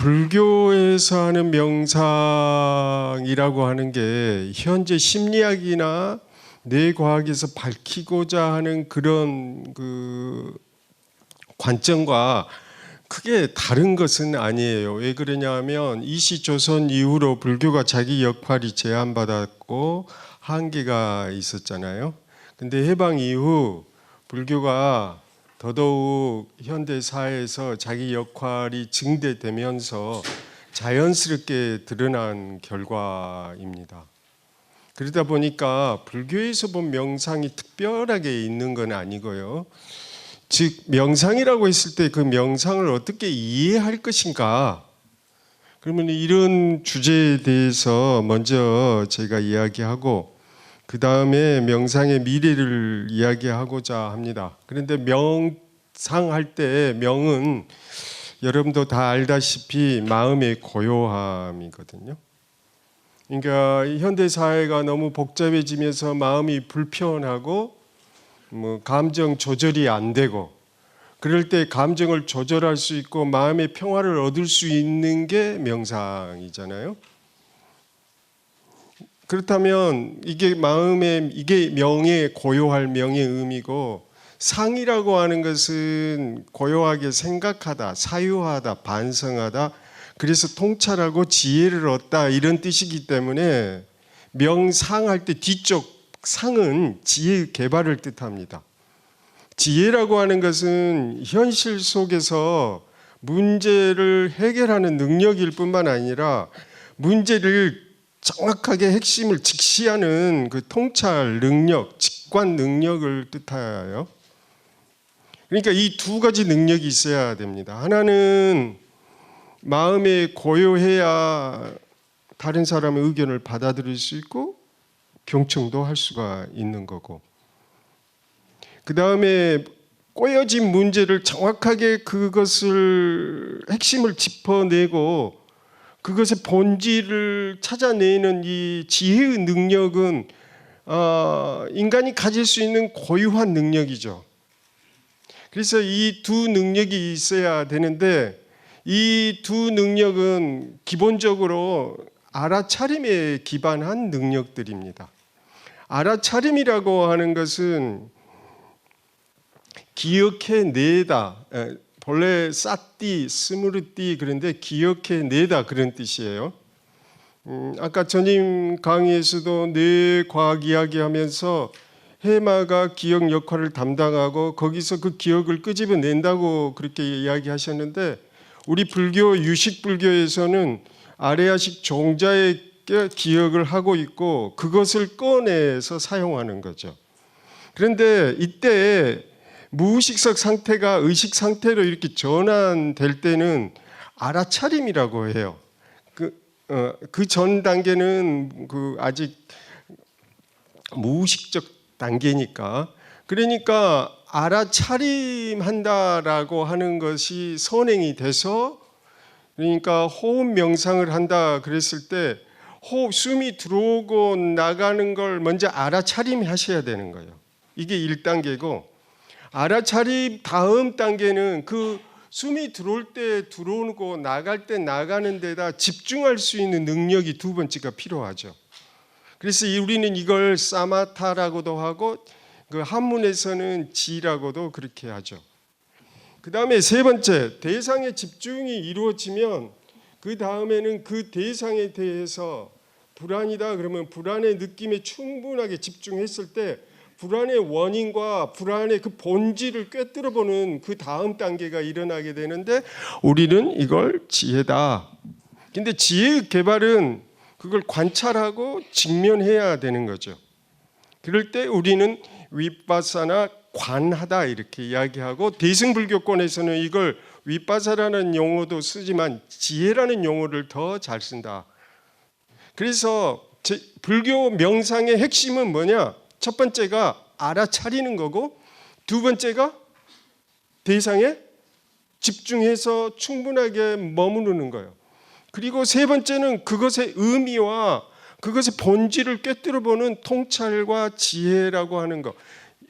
불교에서 하는 명상이라고 하는 게 현재 심리학이나 뇌과학에서 밝히고자 하는 그런 관점과 크게 다른 것은 아니에요. 왜 그러냐면 이시조선 이후로 불교가 자기 역할이 제한받았고 한계가 있었잖아요. 근데 해방 이후 불교가 더더욱 현대 사회에서 자기 역할이 증대되면서 자연스럽게 드러난 결과입니다. 그러다 보니까 불교에서 본 명상이 특별하게 있는 건 아니고요. 즉 명상이라고 했을 때 그 명상을 어떻게 이해할 것인가, 그러면 이런 주제에 대해서 먼저 제가 이야기하고 그 다음에 명상의 미래를 이야기하고자 합니다. 그런데 명상할 때 명은 여러분도 다 알다시피 마음의 고요함이거든요. 그러니까 현대 사회가 너무 복잡해지면서 마음이 불편하고 감정 조절이 안 되고, 그럴 때 감정을 조절할 수 있고 마음의 평화를 얻을 수 있는 게 명상이잖아요. 그렇다면 이게 명의 고요할 명의 의미고, 상이라고 하는 것은 고요하게 생각하다, 사유하다, 반성하다, 그래서 통찰하고 지혜를 얻다, 이런 뜻이기 때문에 명상할 때 뒤쪽 상은 지혜의 개발을 뜻합니다. 지혜라고 하는 것은 현실 속에서 문제를 해결하는 능력일 뿐만 아니라 문제를 정확하게 핵심을 직시하는 그 통찰 능력, 직관 능력을 뜻하여요. 그러니까 이 두 가지 능력이 있어야 됩니다. 하나는 마음에 고요해야 다른 사람의 의견을 받아들일 수 있고 경청도 할 수가 있는 거고, 그 다음에 꼬여진 문제를 정확하게 그것을 핵심을 짚어내고 그것의 본질을 찾아내는 이 지혜의 능력은 인간이 가질 수 있는 고유한 능력이죠. 그래서 이 두 능력이 있어야 되는데, 이 두 능력은 기본적으로 알아차림에 기반한 능력들입니다. 알아차림이라고 하는 것은 기억해내다, 본래 싸띠, 스무르띠, 그런데 기억해내다, 그런 뜻이에요. 아까 전임 강의에서도 뇌과학 이야기하면서 해마가 기억 역할을 담당하고 거기서 그 기억을 끄집어낸다고 그렇게 이야기하셨는데, 우리 불교 유식불교에서는 아레아식 종자의 기억을 하고 있고 그것을 꺼내서 사용하는 거죠. 그런데 이때 무의식적 상태가 의식 상태로 이렇게 전환될 때는 알아차림이라고 해요. 그 전 단계는 아직 무의식적 단계니까, 그러니까 알아차림한다라고 하는 것이 선행이 돼서, 그러니까 호흡 명상을 한다 그랬을 때 숨이 들어오고 나가는 걸 먼저 알아차림하셔야 되는 거예요. 이게 1단계고, 알아차림 다음 단계는 그 숨이 들어올 때 들어오고 나갈 때 나가는 데다 집중할 수 있는 능력이 두 번째가 필요하죠. 그래서 우리는 이걸 사마타라고도 하고 그 한문에서는 지라고도 그렇게 하죠. 그 다음에 세 번째, 대상에 집중이 이루어지면 그 다음에는 그 대상에 대해서 불안이다 그러면 불안의 느낌에 충분하게 집중했을 때 불안의 원인과 불안의 그 본질을 꿰뚫어 보는 그 다음 단계가 일어나게 되는데, 우리는 이걸 지혜다. 근데 지혜의 개발은 그걸 관찰하고 직면해야 되는 거죠. 그럴 때 우리는 위파사나 관하다 이렇게 이야기하고, 대승불교권에서는 이걸 위파사라는 용어도 쓰지만 지혜라는 용어를 더 잘 쓴다. 그래서 불교 명상의 핵심은 뭐냐? 첫 번째가 알아차리는 거고, 두 번째가 대상에 집중해서 충분하게 머무르는 거예요. 그리고 세 번째는 그것의 의미와 그것의 본질을 꿰뚫어 보는 통찰과 지혜라고 하는 것.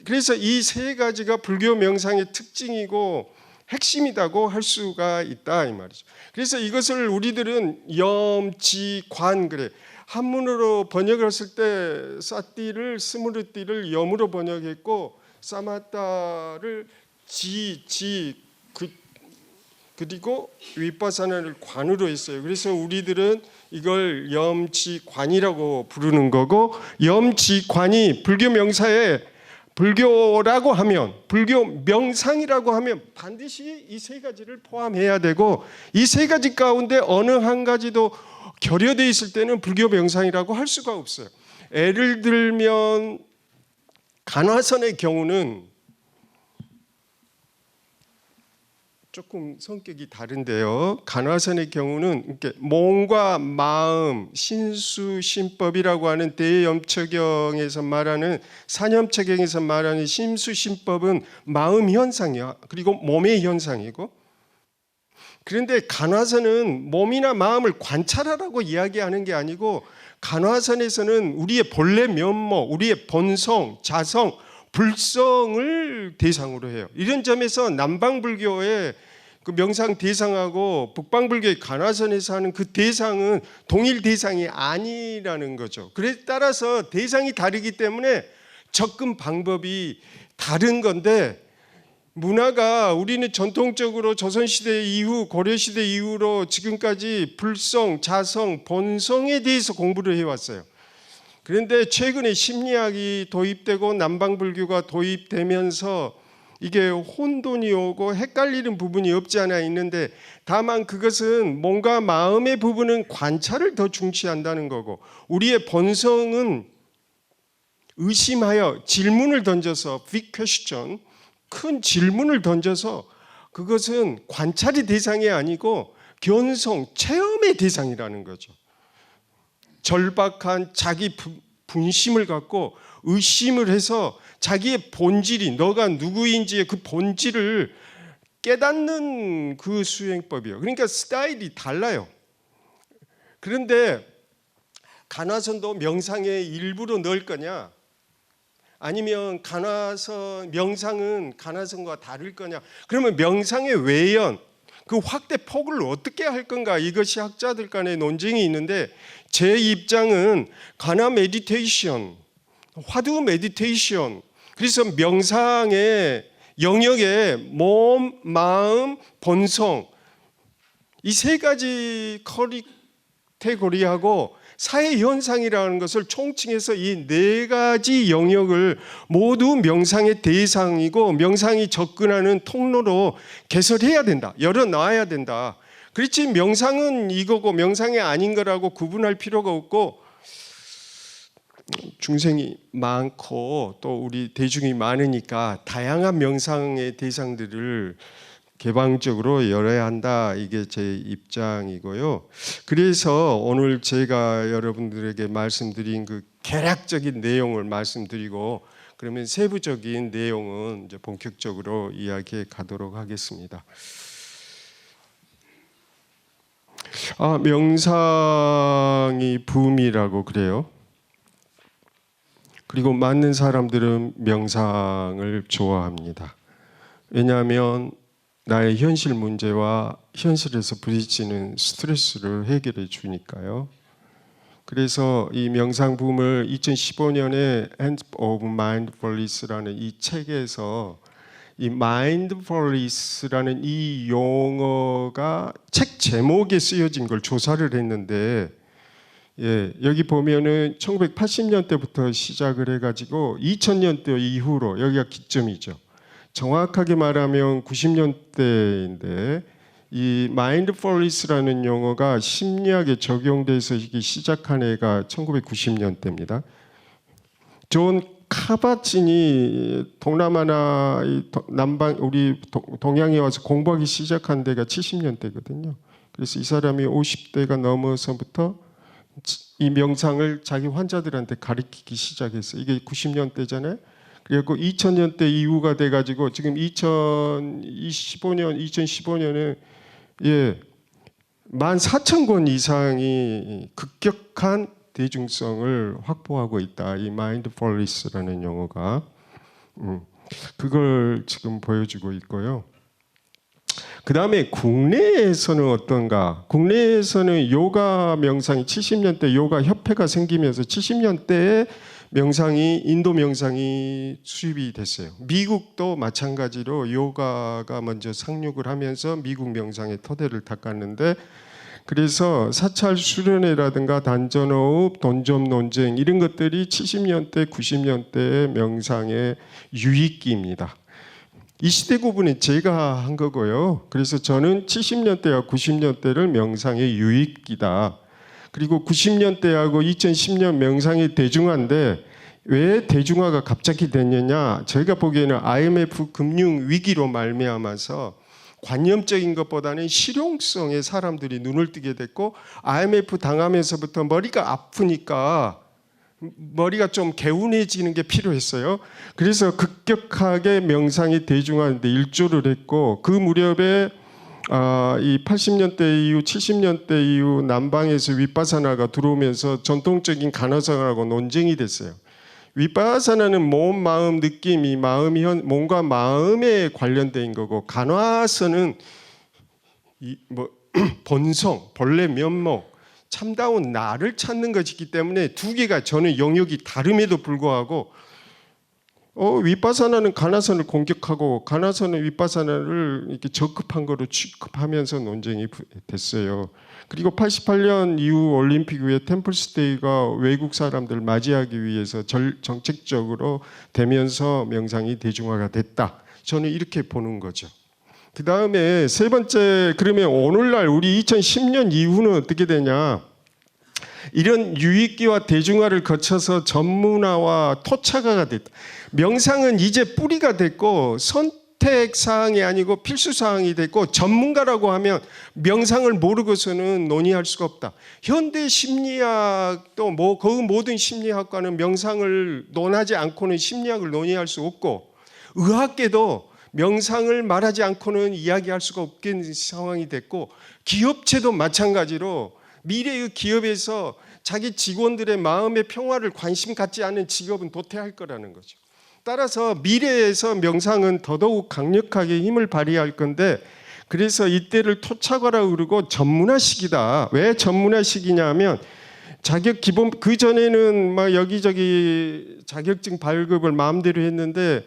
그래서 이 세 가지가 불교 명상의 특징이고, 핵심이라고 할 수가 있다 이 말이죠. 그래서 이것을 우리들은 염지관 그래. 한문으로 번역을 했을 때 사띠를 스무르띠를 염으로 번역했고 사마타를 그리고 윗바사나를 관으로 했어요. 그래서 우리들은 이걸 염지관이라고 부르는 거고, 염지관이 불교 명사에 불교라고 하면, 불교 명상이라고 하면 반드시 이 세 가지를 포함해야 되고, 이 세 가지 가운데 어느 한 가지도 결여되어 있을 때는 불교 명상이라고 할 수가 없어요. 예를 들면 간화선의 경우는 조금 성격이 다른데요. 간화선의 경우는 이렇게 몸과 마음, 신수신법이라고 하는 대염처경에서 말하는 산염처경에서 말하는 신수신법은 마음 현상이야. 그리고 몸의 현상이고, 그런데 간화선은 몸이나 마음을 관찰하라고 이야기하는 게 아니고, 간화선에서는 우리의 본래 면모, 우리의 본성, 자성, 불성을 대상으로 해요. 이런 점에서 남방불교의 그 명상 대상하고 북방불교의 간화선에서 하는 그 대상은 동일 대상이 아니라는 거죠. 그래 따라서 대상이 다르기 때문에 접근 방법이 다른 건데, 문화가 우리는 전통적으로 조선시대 이후 고려시대 이후로 지금까지 불성, 자성, 본성에 대해서 공부를 해왔어요. 그런데 최근에 심리학이 도입되고 남방불교가 도입되면서 이게 혼돈이 오고 헷갈리는 부분이 없지 않아 있는데, 다만 그것은 몸과 마음의 부분은 관찰을 더 중시한다는 거고, 우리의 본성은 의심하여 질문을 던져서 big question, 큰 질문을 던져서 그것은 관찰의 대상이 아니고 견성, 체험의 대상이라는 거죠. 절박한 자기 분심을 갖고 의심을 해서 자기의 본질이 너가 누구인지의 그 본질을 깨닫는 그 수행법이에요. 그러니까 스타일이 달라요. 그런데 간화선도 명상의 일부로 넣을 거냐, 아니면 명상은 간화선과 다를 거냐, 그러면 명상의 외연, 그 확대 폭을 어떻게 할 건가, 이것이 학자들 간의 논쟁이 있는데, 제 입장은 간화 메디테이션, 화두 메디테이션, 그래서 명상의 영역에 몸, 마음, 본성, 이 세 가지 카테고리하고 사회현상이라는 것을 총칭해서 이 네 가지 영역을 모두 명상의 대상이고 명상이 접근하는 통로로 개설해야 된다, 열어놔야 된다. 그렇지 명상은 이거고 명상이 아닌 거라고 구분할 필요가 없고, 중생이 많고 또 우리 대중이 많으니까 다양한 명상의 대상들을 개방적으로 열어야 한다, 이게 제 입장이고요. 그래서 오늘 제가 여러분들에게 말씀드린 그 개략적인 내용을 말씀드리고, 그러면 세부적인 내용은 이제 본격적으로 이야기해 가도록 하겠습니다. 명상이 붐이라고 그래요. 그리고 많은 사람들은 명상을 좋아합니다. 왜냐하면 나의 현실 문제와 현실에서 부딪히는 스트레스를 해결해 주니까요. 그래서 이 명상 붐을 2015년에 End of Mindfulness라는 이 책에서 이 Mindfulness라는 이 용어가 책 제목에 쓰여진 걸 조사를 했는데, 여기 보면은 1980년대부터 시작을 해가지고 2000년대 이후로 여기가 기점이죠. 정확하게 말하면 90년대인데, 이 마인드풀니스라는 용어가 심리학에 적용돼서 시작한 해가 1990년대입니다. 존 카바친이 동남아나 남방 우리 동양에 와서 공부하기 시작한 데가 70년대거든요. 그래서 이 사람이 50대가 넘어서부터 이 명상을 자기 환자들한테 가르치기 시작했어요. 이게 90년대잖아요. 그리고 2000년대 이후가 돼가지고 지금 2015년에 14,000권 이상이 급격한 대중성을 확보하고 있다. 이 마인드풀니스라는 용어가 그걸 지금 보여주고 있고요. 그 다음에 국내에서는 어떤가? 국내에서는 요가 명상이 70년대 요가 협회가 생기면서 70년대에 명상이 인도 명상이 수입이 됐어요. 미국도 마찬가지로 요가가 먼저 상륙을 하면서 미국 명상의 토대를 닦았는데, 그래서 사찰 수련회라든가 단전호흡, 돈점 논쟁 이런 것들이 70년대, 90년대의 명상의 유익기입니다. 이 시대 구분은 제가 한 거고요. 그래서 저는 70년대와 90년대를 명상의 유익기다. 그리고 90년대하고 2010년 명상이 대중화인데 왜 대중화가 갑자기 됐느냐? 저희가 보기에는 IMF 금융 위기로 말미암아서 관념적인 것보다는 실용성에 사람들이 눈을 뜨게 됐고, IMF 당하면서부터 머리가 아프니까 머리가 좀 개운해지는 게 필요했어요. 그래서 급격하게 명상이 대중화하는데 일조를 했고, 그 무렵에 이 80년대 이후 70년대 이후 남방에서 윗바사나가 들어오면서 전통적인 간호사하고 논쟁이 됐어요. 윗바사나는 몸, 마음, 느낌이 몸과 마음에 관련된 거고, 간화서는 본성, 본래 면목, 참다운 나를 찾는 것이기 때문에 두 개가 저는 영역이 다름에도 불구하고 윗바사나는 가나선을 공격하고 가나선은 윗바사나를 이렇게 적급한 거로 취급하면서 논쟁이 됐어요. 그리고 88년 이후 올림픽 후에 템플스테이가 외국 사람들 맞이하기 위해서 정책적으로 되면서 명상이 대중화가 됐다. 저는 이렇게 보는 거죠. 그 다음에 세 번째, 그러면 오늘날 우리 2010년 이후는 어떻게 되냐? 이런 유익기와 대중화를 거쳐서 전문화와 토착화가 됐다. 명상은 이제 뿌리가 됐고 선택사항이 아니고 필수사항이 됐고, 전문가라고 하면 명상을 모르고서는 논의할 수가 없다. 현대 심리학도 그 모든 심리학과는 명상을 논하지 않고는 심리학을 논의할 수 없고, 의학계도 명상을 말하지 않고는 이야기할 수가 없는 상황이 됐고, 기업체도 마찬가지로 미래의 기업에서 자기 직원들의 마음의 평화를 관심 갖지 않는 직업은 도태할 거라는 거죠. 따라서 미래에서 명상은 더더욱 강력하게 힘을 발휘할 건데, 그래서 이때를 토착화라고 그러고 전문화식이다. 왜 전문화식이냐면 자격 기본, 그 전에는 막 여기저기 자격증 발급을 마음대로 했는데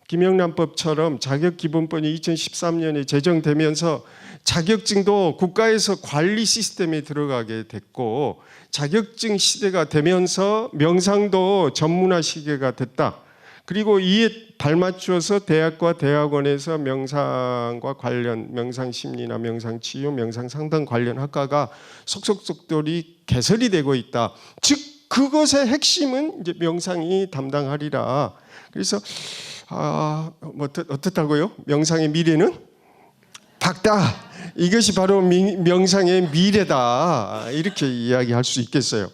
김영란법처럼 자격기본법이 2013년에 제정되면서 자격증도 국가에서 관리 시스템에 들어가게 됐고, 자격증 시대가 되면서 명상도 전문화 시대가 됐다. 그리고 이에 발맞추어서 대학과 대학원에서 명상과 관련 명상심리나 명상치유, 명상상담 관련 학과가 속속들이 개설이 되고 있다. 즉 그것의 핵심은 이제 명상이 담당하리라. 그래서 어떻다고요? 명상의 미래는 밝다. 이것이 바로 명상의 미래다. 이렇게 이야기할 수 있겠어요.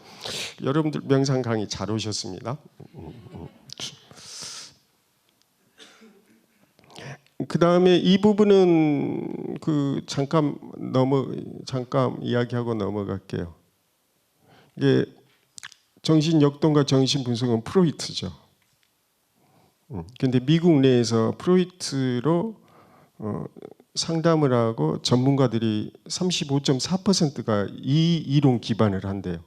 여러분들 명상 강의 잘 오셨습니다. 그 다음에 이 부분은 잠깐 이야기하고 넘어갈게요. 이게 정신 역동과 정신 분석은 프로이트죠. 근데 미국 내에서 프로이트로 상담을 하고 전문가들이 35.4%가 이 이론 기반을 한대요.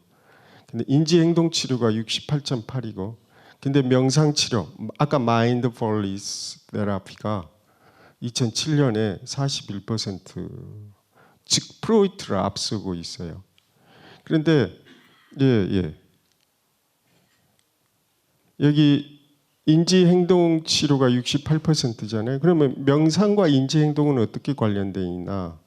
근데 인지행동치료가 68.8이고, 근데 명상치료, 아까 마인드풀니스 테라피가 2007년에 41%, 즉 프로이트를 앞서고 있어요. 그런데 여기 인지행동치료가 68%잖아요. 그러면 명상과 인지행동은 어떻게 관련되어 있나?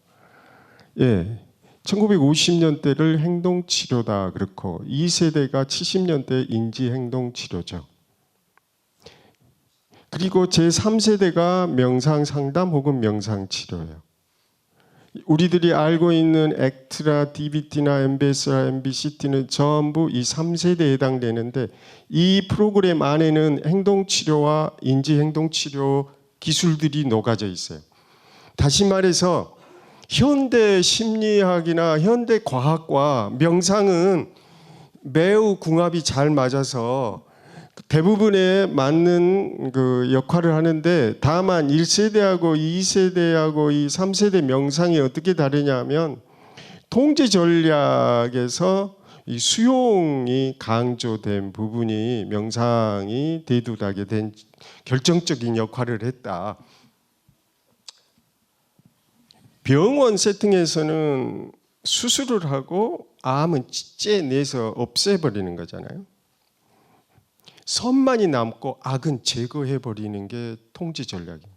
1950년대를 행동치료다 그렇고 2세대가 70년대 인지행동치료죠. 그리고 제3세대가 명상상담 혹은 명상치료예요. 우리들이 알고 있는 액트나 DBT나 MBS나 MBCT는 전부 이 3세대에 해당되는데, 이 프로그램 안에는 행동치료와 인지행동치료 기술들이 녹아져 있어요. 다시 말해서 현대 심리학이나 현대 과학과 명상은 매우 궁합이 잘 맞아서 대부분에 맞는 그 역할을 하는데, 다만 1세대하고 2세대하고 이 3세대 명상이 어떻게 다르냐면 통제 전략에서 이 수용이 강조된 부분이 명상이 대두하게 된 결정적인 역할을 했다. 병원 세팅에서는 수술을 하고 암은 째내서 없애버리는 거잖아요. 선만이 남고 악은 제거해버리는 게 통제 전략입니다.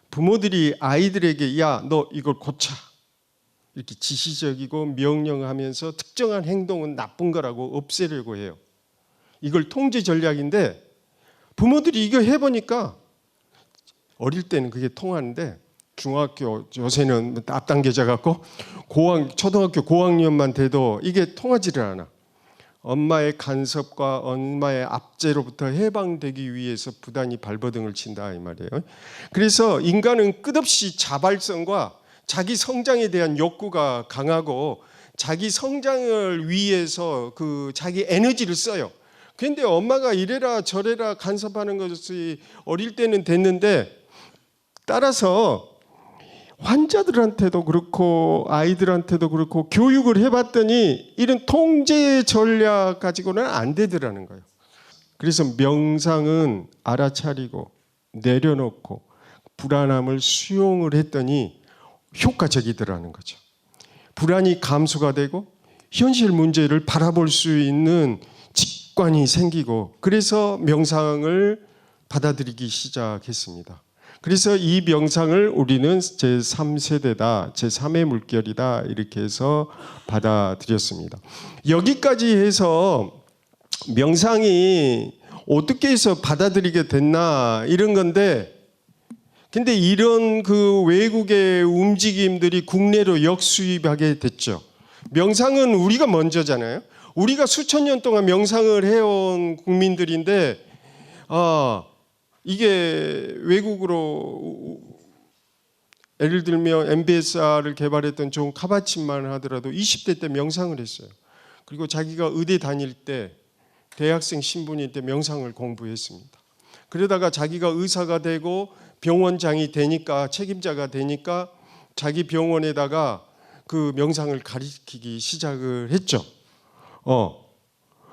부모들이 아이들에게 야, 너 이걸 고쳐, 이렇게 지시적이고 명령하면서 특정한 행동은 나쁜 거라고 없애려고 해요. 이걸 통제 전략인데, 부모들이 이거 해보니까 어릴 때는 그게 통하는데 중학교, 요새는 앞당겨져 갖고 초등학교 고학년만 돼도 이게 통하지를 않아. 엄마의 간섭과 엄마의 압제로부터 해방되기 위해서 부단히 발버둥을 친다 이 말이에요. 그래서 인간은 끝없이 자발성과 자기 성장에 대한 욕구가 강하고 자기 성장을 위해서 그 자기 에너지를 써요. 그런데 엄마가 이래라 저래라 간섭하는 것이 어릴 때는 됐는데, 따라서 환자들한테도 그렇고 아이들한테도 그렇고 교육을 해봤더니 이런 통제 전략 가지고는 안 되더라는 거예요. 그래서 명상은 알아차리고 내려놓고 불안함을 수용을 했더니 효과적이더라는 거죠. 불안이 감소가 되고 현실 문제를 바라볼 수 있는 직관이 생기고, 그래서 명상을 받아들이기 시작했습니다. 그래서 이 명상을 우리는 제3세대다, 제3의 물결이다 이렇게 해서 받아들였습니다. 여기까지 해서 명상이 어떻게 해서 받아들이게 됐나 이런 건데, 근데 이런 그 외국의 움직임들이 국내로 역수입하게 됐죠. 명상은 우리가 먼저잖아요. 우리가 수천 년 동안 명상을 해온 국민들인데, 이게 외국으로, 예를 들면 MBSR을 개발했던 존 카바친만 하더라도 20대 때 명상을 했어요. 그리고 자기가 의대 다닐 때 대학생 신분일 때 명상을 공부했습니다. 그러다가 자기가 의사가 되고 병원장이 되니까, 책임자가 되니까 자기 병원에다가 그 명상을 가르치기 시작을 했죠.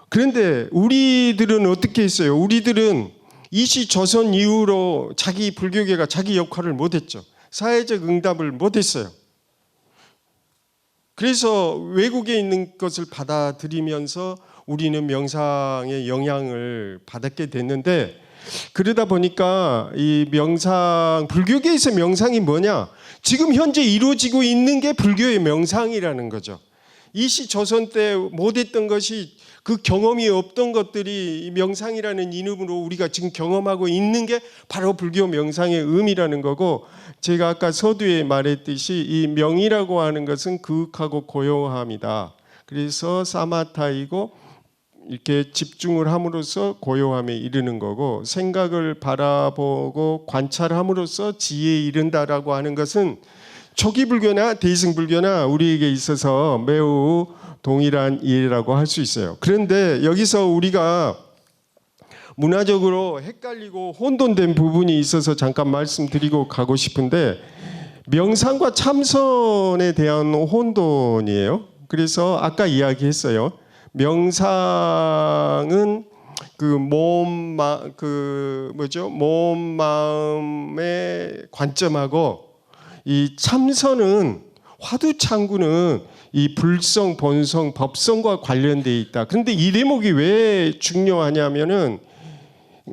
그런데 우리들은 어떻게 했어요? 우리들은 이시 조선 이후로 자기 불교계가 자기 역할을 못했죠. 사회적 응답을 못했어요. 그래서 외국에 있는 것을 받아들이면서 우리는 명상의 영향을 받았게 됐는데, 그러다 보니까 이 명상, 불교계에서 명상이 뭐냐? 지금 현재 이루어지고 있는 게 불교의 명상이라는 거죠. 이시 조선 때 못했던 것이, 그 경험이 없던 것들이 명상이라는 이름으로 우리가 지금 경험하고 있는 게 바로 불교 명상의 의미라는 거고, 제가 아까 서두에 말했듯이 이 명이라고 하는 것은 그윽하고 고요함이다. 그래서 사마타이고 이렇게 집중을 함으로써 고요함에 이르는 거고, 생각을 바라보고 관찰함으로써 지혜에 이른다라고 하는 것은 초기 불교나 대승 불교나 우리에게 있어서 매우 동일한 이해라고 할 수 있어요. 그런데 여기서 우리가 문화적으로 헷갈리고 혼돈된 부분이 있어서 잠깐 말씀드리고 가고 싶은데, 명상과 참선에 대한 혼돈이에요. 그래서 아까 이야기했어요. 명상은 몸, 마음의 관점하고, 이 참선은, 화두창구는 이 불성, 본성, 법성과 관련되어 있다. 그런데 이 대목이 왜 중요하냐면은,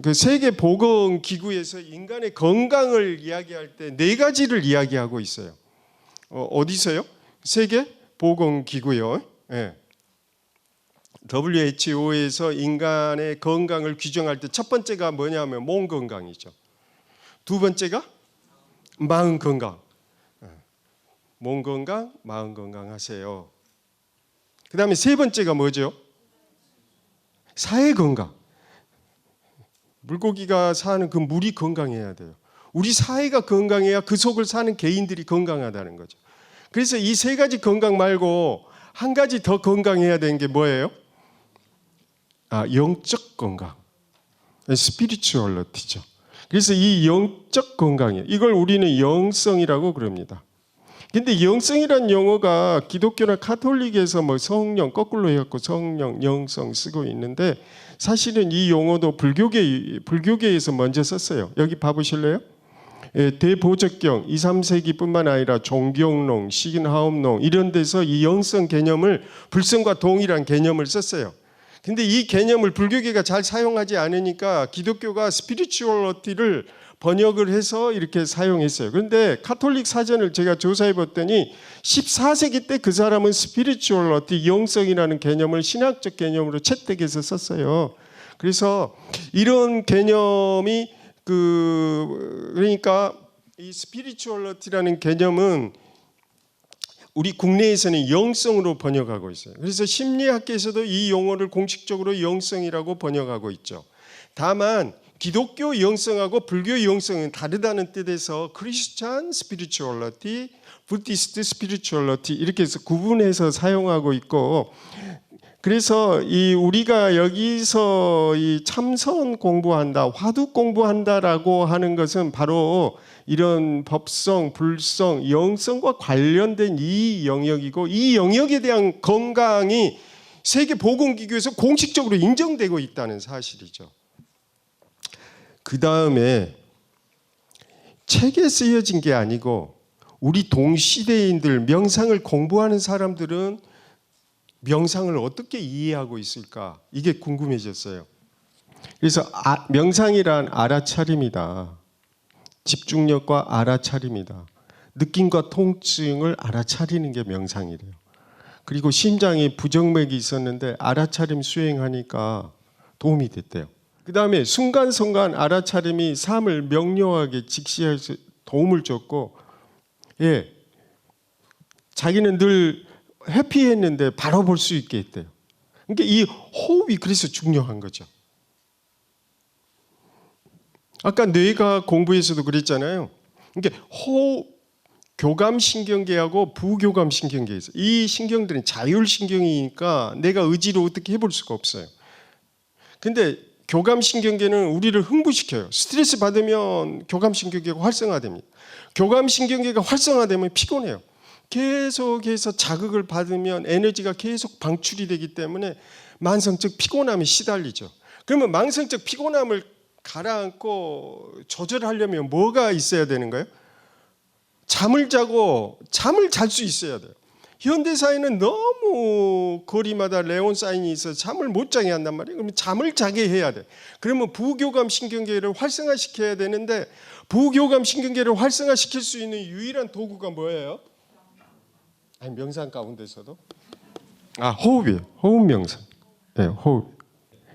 그 세계 보건 기구에서 인간의 건강을 이야기할 때 네 가지를 이야기하고 있어요. 어디서요? 세계 보건 기구요. 네. WHO에서 인간의 건강을 규정할 때 첫 번째가 뭐냐면 몸 건강이죠. 두 번째가 마음 건강. 몸 건강, 마음 건강하세요. 그 다음에 세 번째가 뭐죠? 사회 건강. 물고기가 사는 그 물이 건강해야 돼요. 우리 사회가 건강해야 그 속을 사는 개인들이 건강하다는 거죠. 그래서 이 세 가지 건강 말고 한 가지 더 건강해야 되는 게 뭐예요? 영적 건강. 스피리추얼리티죠. 그래서 이 영적 건강이에요. 이걸 우리는 영성이라고 그럽니다. 근데 영성이란 용어가 기독교나 카톨릭에서 뭐 성령 거꾸로 해갖고 성령, 영성 쓰고 있는데 사실은 이 용어도 불교계에서 먼저 썼어요. 여기 봐보실래요? 대보적경 2, 3세기뿐만 아니라 종경론, 시긴하움론 이런 데서 이 영성 개념을 불성과 동일한 개념을 썼어요. 근데 이 개념을 불교계가 잘 사용하지 않으니까 기독교가 스피리추얼리티를 번역을 해서 이렇게 사용했어요. 그런데 카톨릭 사전을 제가 조사해 봤더니 14세기 때 그 사람은 스피리추얼리티, 영성이라는 개념을 신학적 개념으로 채택해서 썼어요. 그래서 이런 개념이 그러니까 이 스피리추얼리티라는 개념은 우리 국내에서는 영성으로 번역하고 있어요. 그래서 심리학계에서도 이 용어를 공식적으로 영성이라고 번역하고 있죠. 다만 기독교 영성하고 불교 영성은 다르다는 뜻에서 크리스찬 스피리추얼리티, 부디스트 스피리추얼리티 이렇게 해서 구분해서 사용하고 있고, 그래서 이 우리가 여기서 이 참선 공부한다, 화두 공부한다라고 하는 것은 바로 이런 법성, 불성, 영성과 관련된 이 영역이고, 이 영역에 대한 건강이 세계 보건기구에서 공식적으로 인정되고 있다는 사실이죠. 그 다음에 책에 쓰여진 게 아니고 우리 동시대인들, 명상을 공부하는 사람들은 명상을 어떻게 이해하고 있을까? 이게 궁금해졌어요. 그래서 명상이란 알아차림이다. 집중력과 알아차림이다. 느낌과 통증을 알아차리는 게 명상이래요. 그리고 심장에 부정맥이 있었는데 알아차림 수행하니까 도움이 됐대요. 그 다음에 순간순간 알아차림이 삶을 명료하게 직시할 수 도움을 줬고, 자기는 늘 해피했는데 바로 볼 수 있게 했대요. 그러니까 이 호흡이 그래서 중요한 거죠. 아까 뇌가 공부에서도 그랬잖아요. 그러니까 호흡, 교감신경계하고 부교감신경계 있어요. 이 신경들은 자율신경이니까 내가 의지로 어떻게 해볼 수가 없어요. 근데 교감신경계는 우리를 흥분시켜요. 스트레스 받으면 교감신경계가 활성화됩니다. 교감신경계가 활성화되면 피곤해요. 계속해서 자극을 받으면 에너지가 계속 방출이 되기 때문에 만성적 피곤함에 시달리죠. 그러면 만성적 피곤함을 가라앉고 조절하려면 뭐가 있어야 되는 거예요? 잠을 자고 잠을 잘 수 있어야 돼요. 현대사회는 너무 거리마다 레온사인이 있어서 잠을 못 자게 한단 말이에요. 그러면 잠을 자게 해야 돼. 그러면 부교감 신경계를 활성화시켜야 되는데, 부교감 신경계를 활성화시킬 수 있는 유일한 도구가 뭐예요? 아니, 명상 가운데서도 호흡이에요. 호흡 명상. 네, 호흡.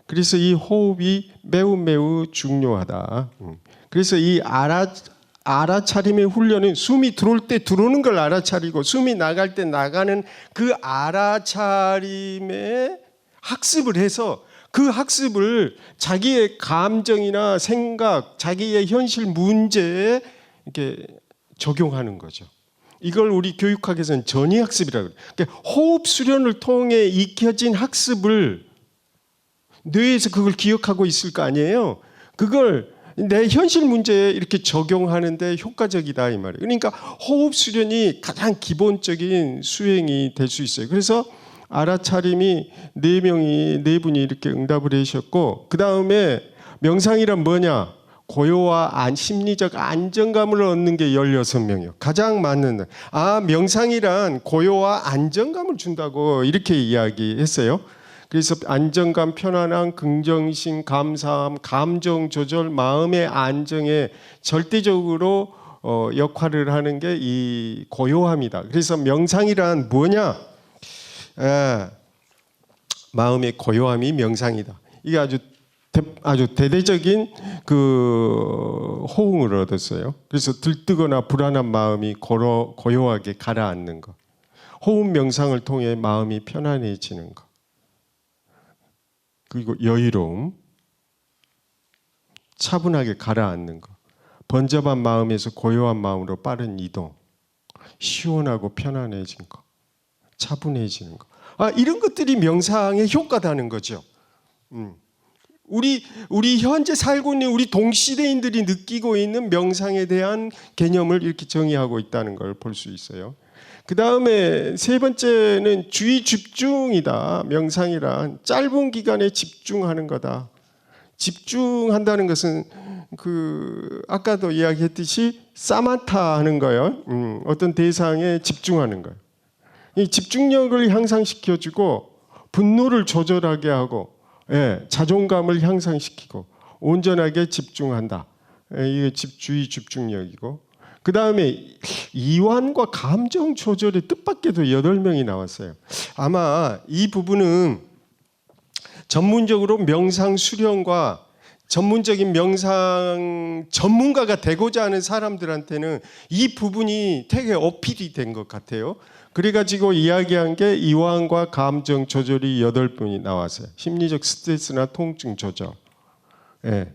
그래서 이 호흡이 매우 중요하다. 그래서 이 알아차림의 훈련은 숨이 들어올 때 들어오는 걸 알아차리고 숨이 나갈 때 나가는 그 알아차림에 학습을 해서 그 학습을 자기의 감정이나 생각, 자기의 현실 문제에 이렇게 적용하는 거죠. 이걸 우리 교육학에서는 전이학습이라고 그래요. 그러니까 호흡 수련을 통해 익혀진 학습을 뇌에서 그걸 기억하고 있을 거 아니에요. 그걸 내 현실 문제에 이렇게 적용하는데 효과적이다 이 말이에요. 그러니까 호흡 수련이 가장 기본적인 수행이 될 수 있어요. 그래서 알아차림이 네 분이 이렇게 응답을 하셨고, 그 다음에 명상이란 뭐냐? 고요와 심리적 안정감을 얻는 게 16명이요. 가장 맞는. 명상이란 고요와 안정감을 준다고 이렇게 이야기했어요. 그래서 안정감, 편안함, 긍정심, 감사함, 감정 조절, 마음의 안정에 절대적으로 역할을 하는 게 이 고요함이다. 그래서 명상이란 뭐냐? 마음의 고요함이 명상이다. 이게 아주 대대적인 그 호응을 얻었어요. 그래서 들뜨거나 불안한 마음이 고요하게 가라앉는 것. 호흡 명상을 통해 마음이 편안해지는 것. 그리고 여유로움, 차분하게 가라앉는 것, 번잡한 마음에서 고요한 마음으로 빠른 이동, 시원하고 편안해진 것, 차분해지는 것. 이런 것들이 명상의 효과다는 거죠. 우리 현재 살고 있는 우리 동시대인들이 느끼고 있는 명상에 대한 개념을 이렇게 정의하고 있다는 걸 볼 수 있어요. 그 다음에 세 번째는 주의 집중이다. 명상이란 짧은 기간에 집중하는 거다. 집중한다는 것은 아까도 이야기했듯이 사마타 하는 거예요. 어떤 대상에 집중하는 거예요. 이 집중력을 향상시켜주고 분노를 조절하게 하고 자존감을 향상시키고 온전하게 집중한다. 이게 주의 집중력이고, 그 다음에 이완과 감정 조절의 뜻밖에도 8명이 나왔어요. 아마 이 부분은 전문적으로 명상 수련과 전문적인 명상 전문가가 되고자 하는 사람들한테는 이 부분이 되게 어필이 된 것 같아요. 그래가지고 이야기한 게 이완과 감정 조절이 8분이 나왔어요. 심리적 스트레스나 통증 조절,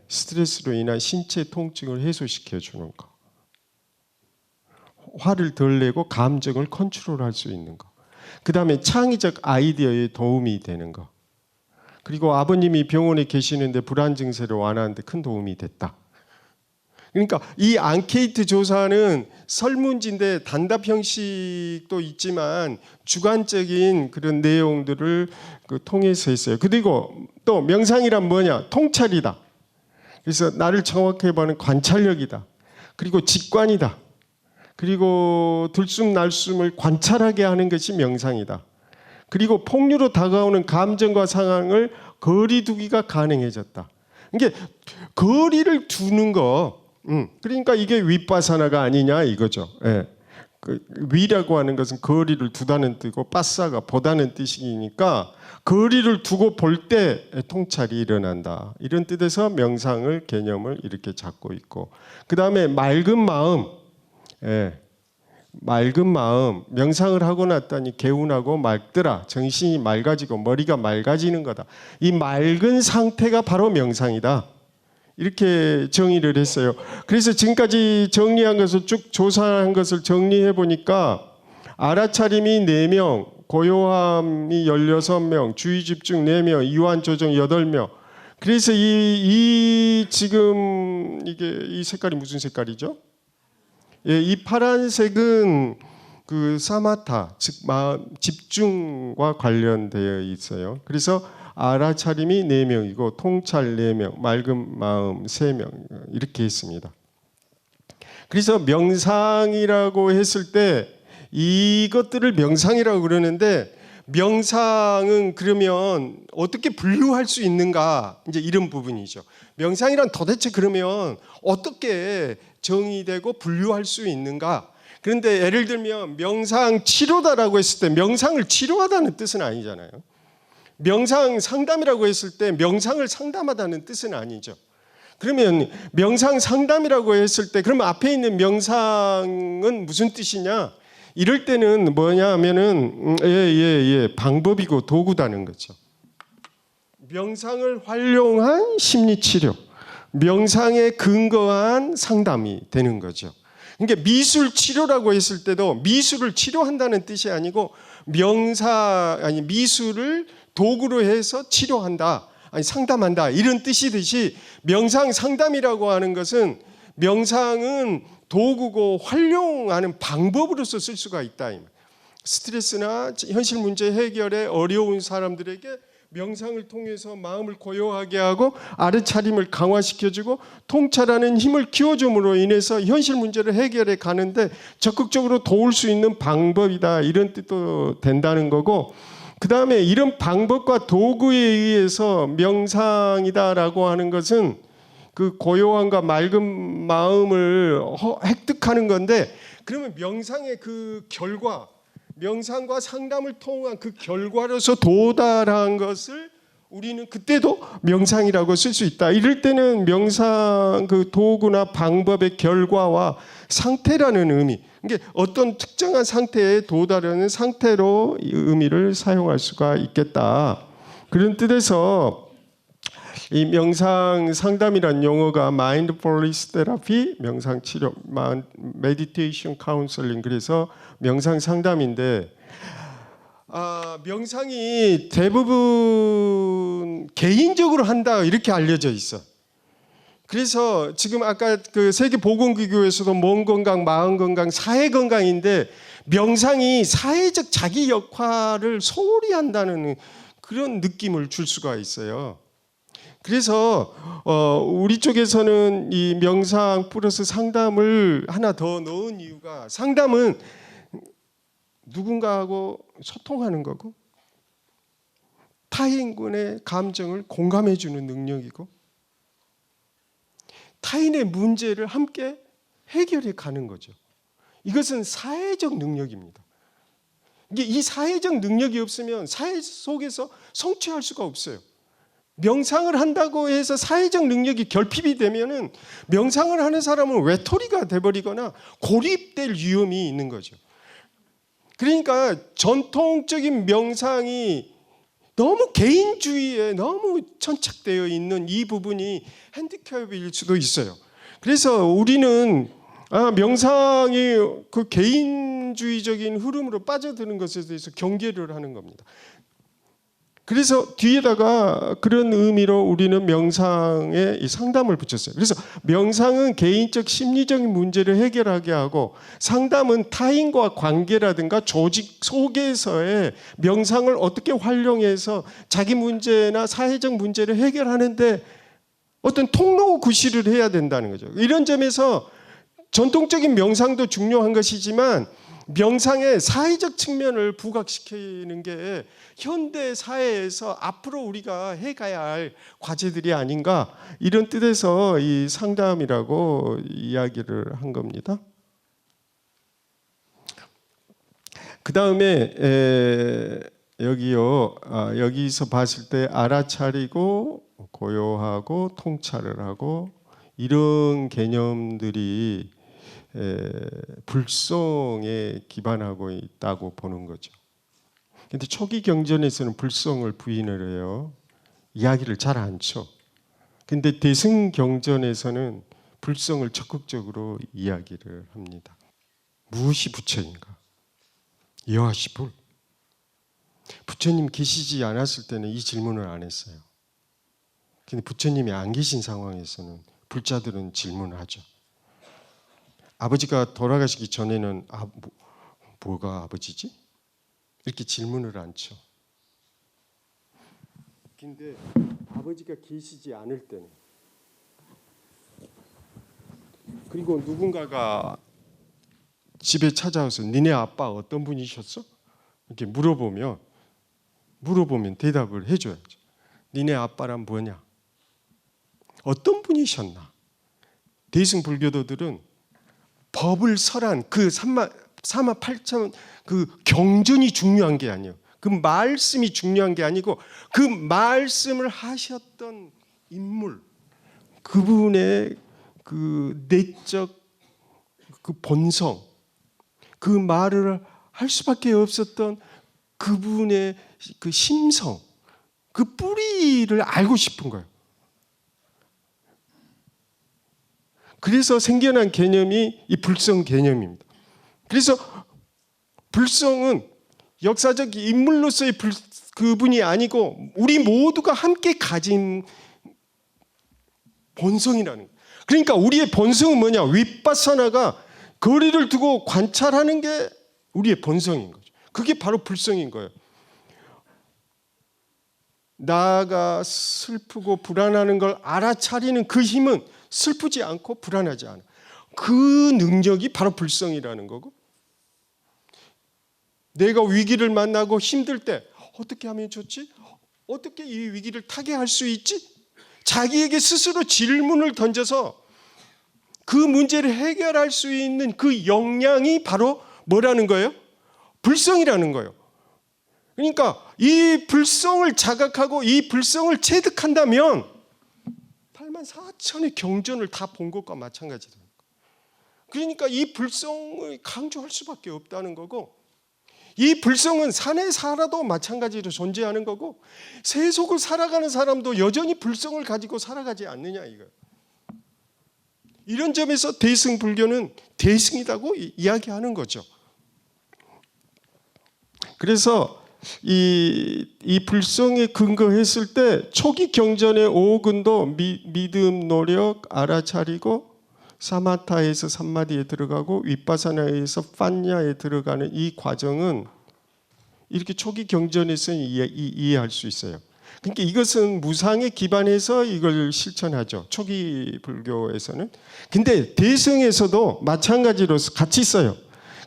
스트레스로 인한 신체 통증을 해소시켜 주는 거, 화를 덜 내고 감정을 컨트롤할 수 있는 거, 그 다음에 창의적 아이디어에 도움이 되는 거, 그리고 아버님이 병원에 계시는데 불안 증세를 완화하는데 큰 도움이 됐다. 그러니까 이 앙케이트 조사는 설문지인데 단답 형식도 있지만 주관적인 그런 내용들을 통해서 했어요. 그리고 또 명상이란 뭐냐? 통찰이다. 그래서 나를 정확하게 보는 관찰력이다. 그리고 직관이다. 그리고 들숨날숨을 관찰하게 하는 것이 명상이다. 그리고 폭류로 다가오는 감정과 상황을 거리 두기가 가능해졌다. 이게 거리를 두는 거, 그러니까 이게 윗바사나가 아니냐 이거죠. 위라고 하는 것은 거리를 두다는 뜻이고 빠사가 보다는 뜻이니까 거리를 두고 볼 때 통찰이 일어난다. 이런 뜻에서 명상을 개념을 이렇게 잡고 있고, 그 다음에 맑은 마음, 맑은 마음, 명상을 하고 났더니 개운하고 맑더라. 정신이 맑아지고 머리가 맑아지는 거다. 이 맑은 상태가 바로 명상이다. 이렇게 정의를 했어요. 그래서 지금까지 정리한 것을 쭉 조사한 것을 정리해 보니까 알아차림이 4명, 고요함이 16명, 주의 집중 4명, 이완 조정 8명. 그래서 지금 이 색깔이 무슨 색깔이죠? 이 파란색은 사마타, 즉 집중과 관련되어 있어요. 그래서 알아차림이 4명이고 통찰 4명, 맑은 마음 3명 이렇게 했습니다. 그래서 명상이라고 했을 때 이것들을 명상이라고 그러는데, 명상은 그러면 어떻게 분류할 수 있는가, 이제 이런 부분이죠. 명상이란 도대체 그러면 어떻게 정의되고 분류할 수 있는가? 그런데 예를 들면 명상 치료다라고 했을 때 명상을 치료하다는 뜻은 아니잖아요. 명상 상담이라고 했을 때 명상을 상담하다는 뜻은 아니죠. 그러면 명상 상담이라고 했을 때 그러면 앞에 있는 명상은 무슨 뜻이냐? 이럴 때는 뭐냐 하면은 방법이고 도구다는 거죠. 명상을 활용한 심리치료, 명상에 근거한 상담이 되는 거죠. 그러니까 미술 치료라고 했을 때도 미술을 치료한다는 뜻이 아니고 미술을 도구로 해서 치료한다, 상담한다 이런 뜻이듯이 명상 상담이라고 하는 것은 명상은 도구고 활용하는 방법으로서 쓸 수가 있다. 스트레스나 현실 문제 해결에 어려운 사람들에게 명상을 통해서 마음을 고요하게 하고 알아차림을 강화시켜주고 통찰하는 힘을 키워줌으로 인해서 현실 문제를 해결해 가는데 적극적으로 도울 수 있는 방법이다, 이런 뜻도 된다는 거고, 그 다음에 이런 방법과 도구에 의해서 명상이다라고 하는 것은 그 고요함과 맑은 마음을 획득하는 건데, 그러면 명상의 그 결과, 명상과 상담을 통한 그 결과로서 도달한 것을 우리는 그때도 명상이라고 쓸 수 있다. 이럴 때는 명상 그 도구나 방법의 결과와 상태라는 의미, 이게 어떤 특정한 상태에 도달하는 상태로 이 의미를 사용할 수가 있겠다. 그런 뜻에서 이 명상 상담이란 용어가 마인드풀니스 테라피, 명상 치료, 메디테이션 카운슬링, 그래서 명상 상담인데, 명상이 대부분 개인적으로 한다 이렇게 알려져 있어. 그래서 지금 아까 그 세계보건기구에서도 몸 건강, 마음 건강, 사회 건강인데 명상이 사회적 자기 역할을 소홀히 한다는 그런 느낌을 줄 수가 있어요. 그래서 우리 쪽에서는 이 명상 플러스 상담을 하나 더 넣은 이유가, 상담은 누군가하고 소통하는 거고 타인군의 감정을 공감해 주는 능력이고 타인의 문제를 함께 해결해 가는 거죠. 이것은 사회적 능력입니다. 이 사회적 능력이 없으면 사회 속에서 성취할 수가 없어요. 명상을 한다고 해서 사회적 능력이 결핍이 되면은 명상을 하는 사람은 외톨이가 돼버리거나 고립될 위험이 있는 거죠. 그러니까 전통적인 명상이 너무 개인주의에 너무 천착되어 있는 이 부분이 핸디캡일 수도 있어요. 그래서 우리는 명상이 그 개인주의적인 흐름으로 빠져드는 것에 대해서 경계를 하는 겁니다. 그래서 뒤에다가 그런 의미로 우리는 명상에 이 상담을 붙였어요. 그래서 명상은 개인적 심리적인 문제를 해결하게 하고, 상담은 타인과 관계라든가 조직 속에서의 명상을 어떻게 활용해서 자기 문제나 사회적 문제를 해결하는데 어떤 통로 구실을 해야 된다는 거죠. 이런 점에서 전통적인 명상도 중요한 것이지만 명상의 사회적 측면을 부각시키는 게 현대 사회에서 앞으로 우리가 해가야 할 과제들이 아닌가, 이런 뜻에서 이 상담이라고 이야기를 한 겁니다. 그 다음에 여기서 봤을 때 알아차리고 고요하고 통찰을 하고 이런 개념들이 불성에 기반하고 있다고 보는 거죠. 근데 초기 경전에서는 불성을 부인을 해요. 이야기를 잘 안 쳐. 근데 대승 경전에서는 불성을 적극적으로 이야기를 합니다. 무엇이 부처인가? 여하시 불. 부처님 계시지 않았을 때는 이 질문을 안 했어요. 근데 부처님이 안 계신 상황에서는 불자들은 질문을 하죠. 아버지가 돌아가시기 전에는 뭐가 아버지지? 이렇게 질문을 안 쳐. 근데 아버지가 계시지 않을 때는, 그리고 누군가가 집에 찾아와서 니네 아빠 어떤 분이셨어? 이렇게 물어보면 대답을 해줘야죠. 니네 아빠란 뭐냐? 어떤 분이셨나? 대승불교도들은 법을 설한 그 38,000 그 경전이 중요한 게 아니에요. 그 말씀이 중요한 게 아니고 그 말씀을 하셨던 인물, 그분의 그 내적 그 본성, 그 말을 할 수밖에 없었던 그분의 그 심성, 그 뿌리를 알고 싶은 거예요. 그래서 생겨난 개념이 이 불성 개념입니다. 그래서 불성은 역사적 인물로서의 그분이 아니고 우리 모두가 함께 가진 본성이라는 거예요. 그러니까 우리의 본성은 뭐냐? 윗바사나가 거리를 두고 관찰하는 게 우리의 본성인 거죠. 그게 바로 불성인 거예요. 나가 슬프고 불안하는 걸 알아차리는 그 힘은 슬프지 않고 불안하지 않아. 그 능력이 바로 불성이라는 거고, 내가 위기를 만나고 힘들 때 어떻게 하면 좋지? 어떻게 이 위기를 타개할 수 있지? 자기에게 스스로 질문을 던져서 그 문제를 해결할 수 있는 그 역량이 바로 뭐라는 거예요? 불성이라는 거예요. 그러니까 이 불성을 자각하고 이 불성을 체득한다면 84,000의 경전을 다 본 것과 마찬가지다. 그러니까 이 불성을 강조할 수밖에 없다는 거고, 이 불성은 산에 살아도 마찬가지로 존재하는 거고, 세속을 살아가는 사람도 여전히 불성을 가지고 살아가지 않느냐 이거. 이런 점에서 대승 불교는 대승이라고 이야기하는 거죠. 그래서 이 불성에 근거했을 때 초기 경전의 5근도 믿음, 노력, 알아차리고 사마타에서 삼마디에 들어가고 윗바사나에서 판냐에 들어가는 이 과정은 이렇게 초기 경전에서 이해할 수 있어요. 그러니까 이것은 무상에 기반해서 이걸 실천하죠. 초기 불교에서는. 근데 대승에서도 마찬가지로 같이 써요.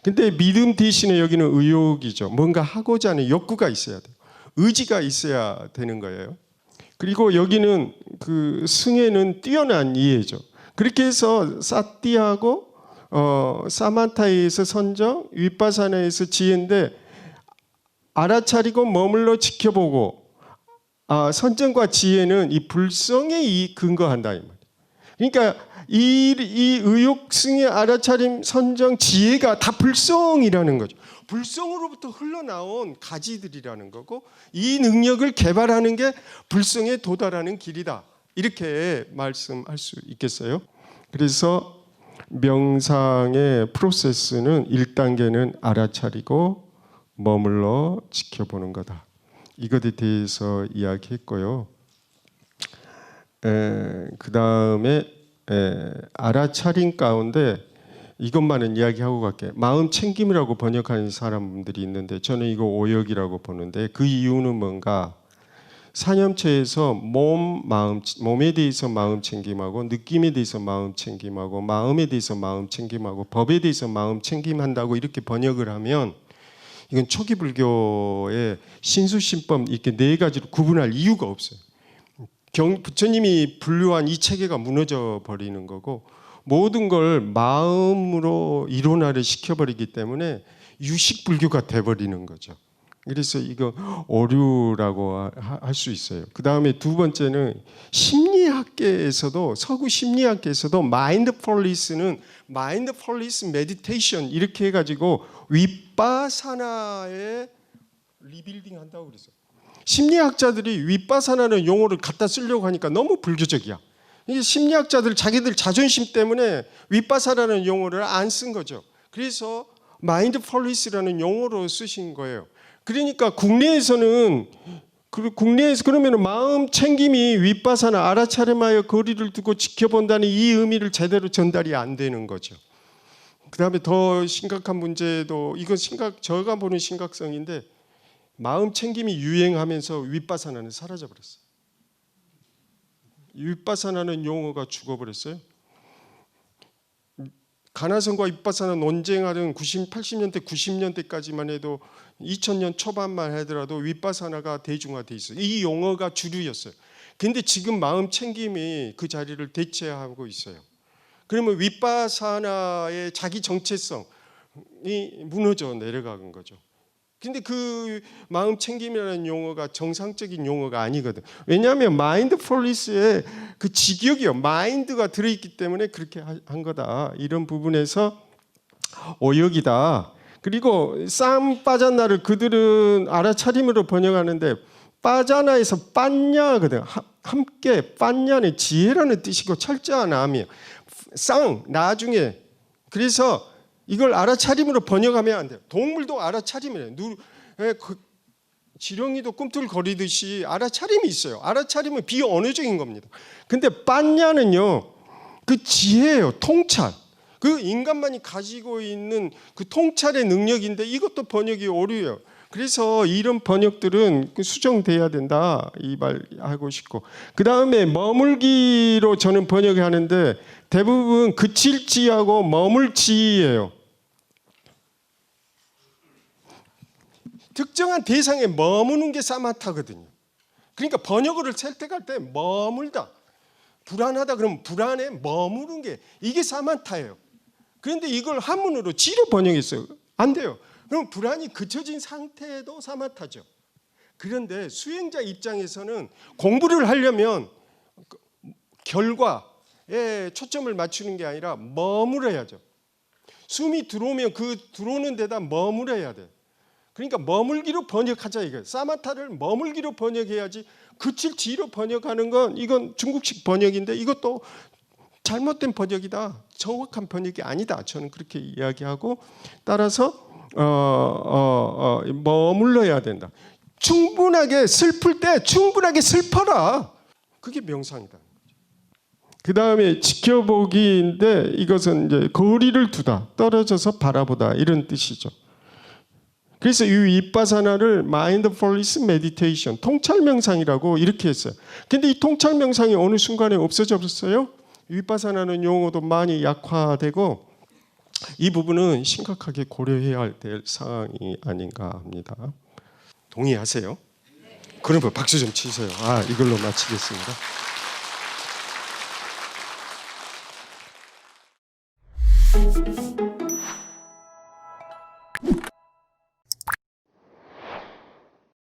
근데 믿음 대신에 여기는 의욕이죠. 뭔가 하고자 하는 욕구가 있어야 돼요. 의지가 있어야 되는 거예요. 그리고 여기는 그 승에는 뛰어난 이해죠. 그렇게 해서 사띠하고 사마타에서 선정, 윗바사나에서 지혜인데 알아차리고 머물러 지켜보고 선정과 지혜는 이 불성에 근거한다 이 말이에요. 그러니까 이 의욕승의 알아차림, 선정, 지혜가 다 불성이라는 거죠. 불성으로부터 흘러나온 가지들이라는 거고 이 능력을 개발하는 게 불성에 도달하는 길이다. 이렇게 말씀할 수 있겠어요. 그래서 명상의 프로세스는 1단계는 알아차리고 머물러 지켜보는 거다. 이것에 대해서 이야기했고요. 그 다음에 알아차림 가운데 이것만은 이야기하고 갈게요. 마음 챙김이라고 번역하는 사람들이 있는데 저는 이거 오역이라고 보는데 그 이유는 뭔가 사념체에서 몸에 대해서 마음 챙김하고 느낌에 대해서 마음 챙김하고 마음에 대해서 마음 챙김하고 법에 대해서 마음 챙김한다고 이렇게 번역을 하면 이건 초기 불교의 신수신법 이렇게 네 가지로 구분할 이유가 없어요. 부처님이 분류한 이 체계가 무너져 버리는 거고 모든 걸 마음으로 이론화를 시켜버리기 때문에 유식 불교가 돼버리는 거죠. 그래서 이거 오류라고 할 수 있어요. 그 다음에 두 번째는 심리학계에서도 서구 심리학계에서도 마인드풀니스는 마인드풀니스 메디테이션 이렇게 해가지고 윗바사나에 리빌딩 한다고 그랬어요. 심리학자들이 윗바사나는 용어를 갖다 쓰려고 하니까 너무 불교적이야. 이게 심리학자들 자기들 자존심 때문에 윗바사나는 용어를 안 쓴 거죠. 그래서 마인드풀니스라는 용어로 쓰신 거예요. 그러니까 국내에서 그러면 마음 챙김이 윗바사나 알아차림하여 거리를 두고 지켜본다는 이 의미를 제대로 전달이 안 되는 거죠. 그 다음에 더 심각한 문제도 이건 제가 보는 심각성인데 마음 챙김이 유행하면서 윗바사나는 사라져버렸어요. 윗바사나는 용어가 죽어버렸어요. 가나성과 윗바사나 논쟁하던 80년대, 90년대까지만 해도 2000년 초반만 하더라도 윗바사나가 대중화돼 있어요. 이 용어가 주류였어요. 근데 지금 마음 챙김이 그 자리를 대체하고 있어요. 그러면 윗바사나의 자기 정체성이 무너져 내려가는 거죠. 근데 그 마음 챙김이라는 용어가 정상적인 용어가 아니거든. 왜냐하면 마인드풀니스에 그 직역이요. 마인드가 들어있기 때문에 그렇게 한 거다. 이런 부분에서 오역이다. 그리고 쌈 빠잔나를 그들은 알아차림으로 번역하는데 빠자나에서 빤냐거든. 함께 빤냐는 지혜라는 뜻이고 철저한 암이에요. 쌍 나중에 그래서 이걸 알아차림으로 번역하면 안 돼요. 동물도 알아차림이래요. 지렁이도 꿈틀거리듯이 알아차림이 있어요. 알아차림은 비언어적인 겁니다. 근데 빤냐는요, 그 지혜예요. 통찰. 그 인간만이 가지고 있는 그 통찰의 능력인데 이것도 번역이 오류예요. 그래서 이런 번역들은 수정돼야 된다 이 말 하고 싶고 그 다음에 머물기로 저는 번역하는데 대부분 그칠지하고 머물지예요. 특정한 대상에 머무는 게 사마타거든요. 그러니까 번역어를 선택할 때 머물다, 불안하다 그러면 불안에 머무는 게 이게 사마타예요. 그런데 이걸 한문으로 지로 번역했어요. 안 돼요. 그럼 불안이 그쳐진 상태도 사마타죠. 그런데 수행자 입장에서는 공부를 하려면 결과에 초점을 맞추는 게 아니라 머물어야죠. 숨이 들어오면 그 들어오는 데다 머물어야 돼요. 그러니까 머물기로 번역하자 이거예요. 사마타를 머물기로 번역해야지 그칠지로 번역하는 건 이건 중국식 번역인데 이것도 잘못된 번역이다. 정확한 번역이 아니다. 저는 그렇게 이야기하고 따라서 머물러야 된다. 충분하게 슬플 때 충분하게 슬퍼라. 그게 명상이다. 그 다음에 지켜보기인데 이것은 이제 거리를 두다, 떨어져서 바라보다 이런 뜻이죠. 그래서 이 위파사나를 마인드풀니스 메디테이션, 통찰 명상이라고 이렇게 했어요. 근데 이 통찰 명상이 어느 순간에 없어져 버렸어요. 위파사나는 용어도 많이 약화되고 이 부분은 심각하게 고려해야 될 사항이 아닌가 합니다. 동의하세요? 그러면 박수 좀 치세요. 이걸로 마치겠습니다.